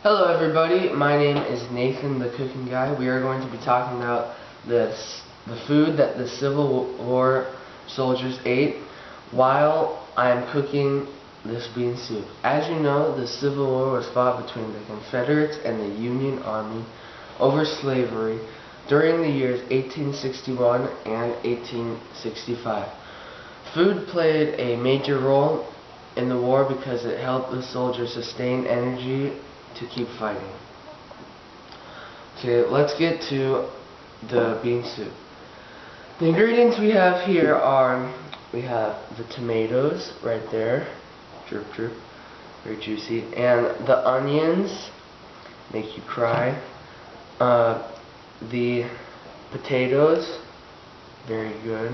Hello everybody, my name is Nathan the Cooking Guy. We are going to be talking about the food that the Civil War soldiers ate while I am cooking this bean soup. As you know, the Civil War was fought between the Confederates and the Union Army over slavery during the years 1861 and 1865. Food played a major role in the war because it helped the soldiers sustain energy to keep fighting. Okay, let's get to the bean soup. The ingredients we have here are, we have the tomatoes right there, drip drip, very juicy, and the onions, make you cry, the potatoes, very good,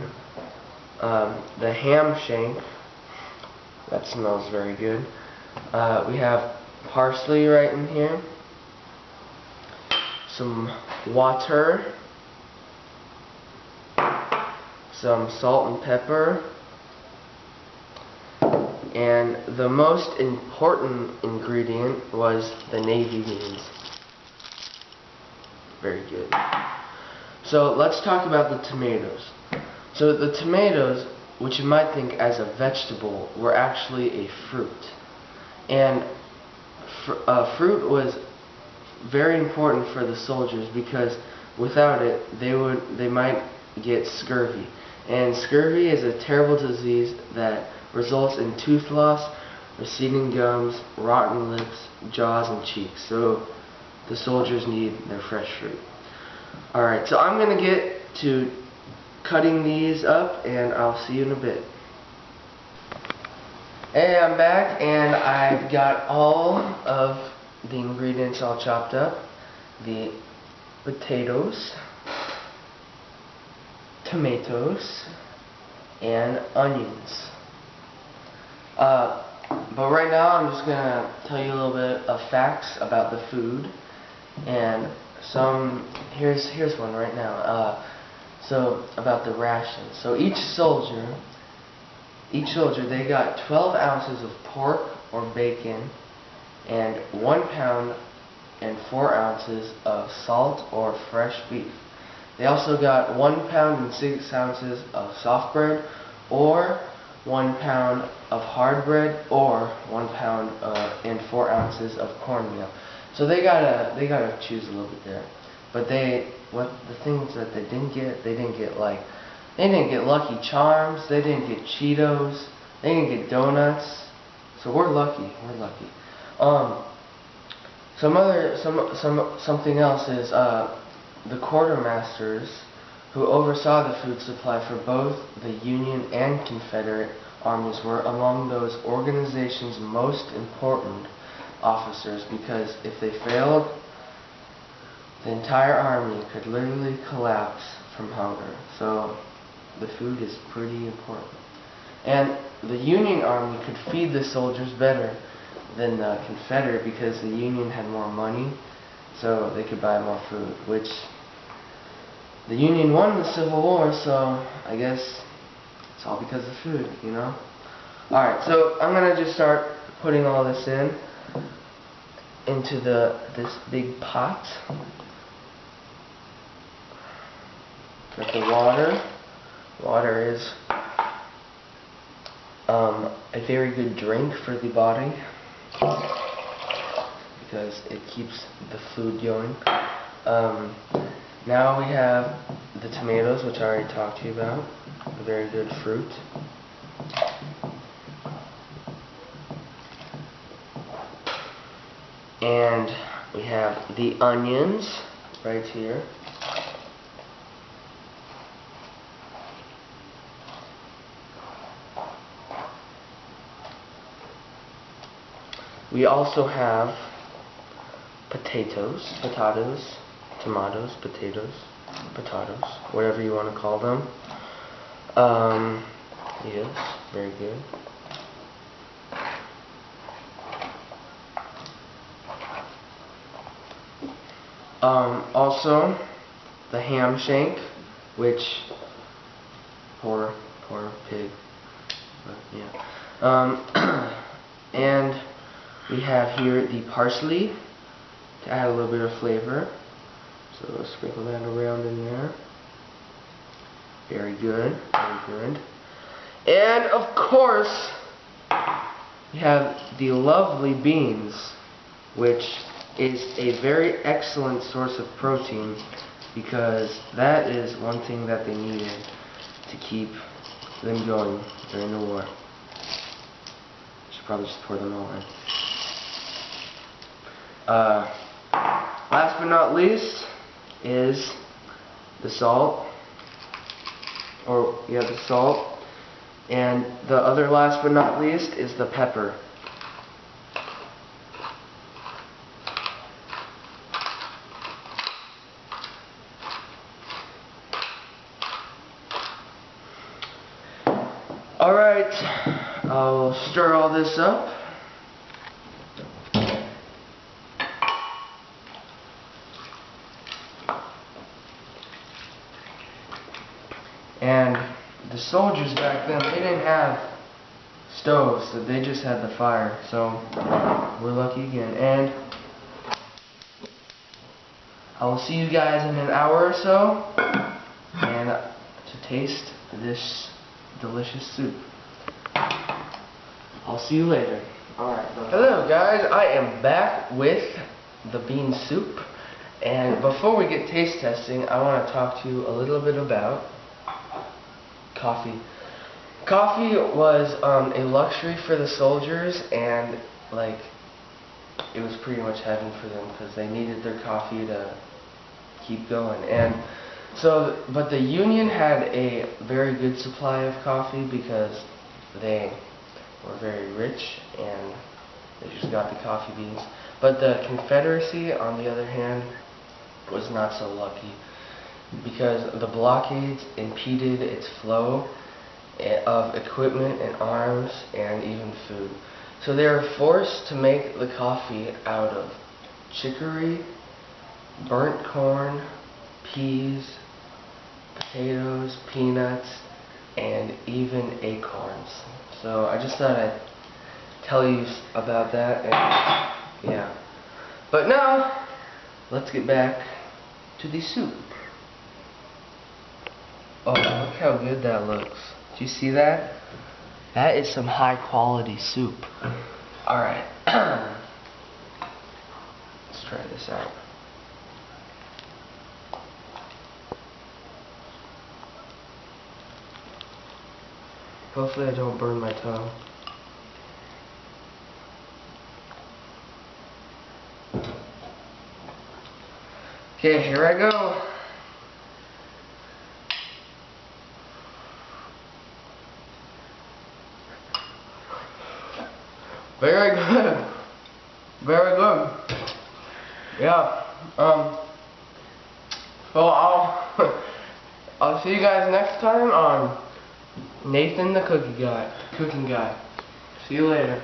the ham shank, that smells very good, we have parsley right in here, some water, some salt and pepper, and the most important ingredient was the navy beans. Very good. So let's talk about the tomatoes. So the tomatoes, which you might think as a vegetable, were actually a fruit. And fruit was very important for the soldiers because without it they might get scurvy, and scurvy is a terrible disease that results in tooth loss, receding gums, rotten lips, jaws, and cheeks. So the soldiers need their fresh fruit. Alright, so I'm gonna get to cutting these up and I'll see you in a bit. Hey, I'm back and I've got all of the ingredients all chopped up. The potatoes, tomatoes, and onions. But right now I'm just going to tell you a little bit of facts about the food. And here's one right now. So about the rations. So each soldier, they got 12 ounces of pork or bacon and 1 pound and 4 ounces of salt or fresh beef. They also got 1 pound and 6 ounces of soft bread, or 1 pound of hard bread, or 1 pound and 4 ounces of cornmeal. So they gotta choose a little bit there. But the things that they didn't get Lucky Charms, they didn't get Cheetos, they didn't get donuts. So we're lucky. Something else is the quartermasters who oversaw the food supply for both the Union and Confederate armies were among those organizations' most important officers, because if they failed, the entire army could literally collapse from hunger. So the food is pretty important. And the Union Army could feed the soldiers better than the Confederate because the Union had more money, so they could buy more food, which the Union won the Civil War, so I guess it's all because of food, you know? Alright, so I'm going to just start putting all this into this big pot. Got the water. Water is a very good drink for the body because it keeps the fluid going. Now we have the tomatoes, which I already talked to you about. A very good fruit. And we have the onions right here. We also have potatoes, tomatoes, potatoes, whatever you want to call them. Yes, very good. Also, the ham shank, which, poor pig, but yeah. And we have here the parsley, to add a little bit of flavor. So sprinkle that around in there. Very good, very good. And of course, we have the lovely beans, which is a very excellent source of protein because that is one thing that they needed to keep them going during the war. Should probably just pour them all in. Last but not least is the salt. The salt. And the other last but not least is the pepper. Alright, I'll stir all this up. And the soldiers back then, they didn't have stoves, so they just had the fire. So we're lucky again. And I will see you guys in an hour or so, and to taste this delicious soup. I'll see you later. Alright. Hello guys, I am back with the bean soup. And before we get taste testing, I want to talk to you a little bit about coffee. Coffee was a luxury for the soldiers, and like it was pretty much heaven for them because they needed their coffee to keep going. And so, but the Union had a very good supply of coffee because they were very rich and they just got the coffee beans. But the Confederacy, on the other hand, was not so lucky because the blockades impeded its flow of equipment and arms and even food. So they were forced to make the coffee out of chicory, burnt corn, peas, potatoes, peanuts, and even acorns. So I just thought I'd tell you about that, and yeah. But now, let's get back to the soup. Oh, look how good that looks. Do you see that? That is some high quality soup. Alright. Let's try this out. Hopefully I don't burn my tongue. Okay, here I go. Very good. Very good. Yeah. So I'll see you guys next time on Nathan the Cooking Guy. See you later.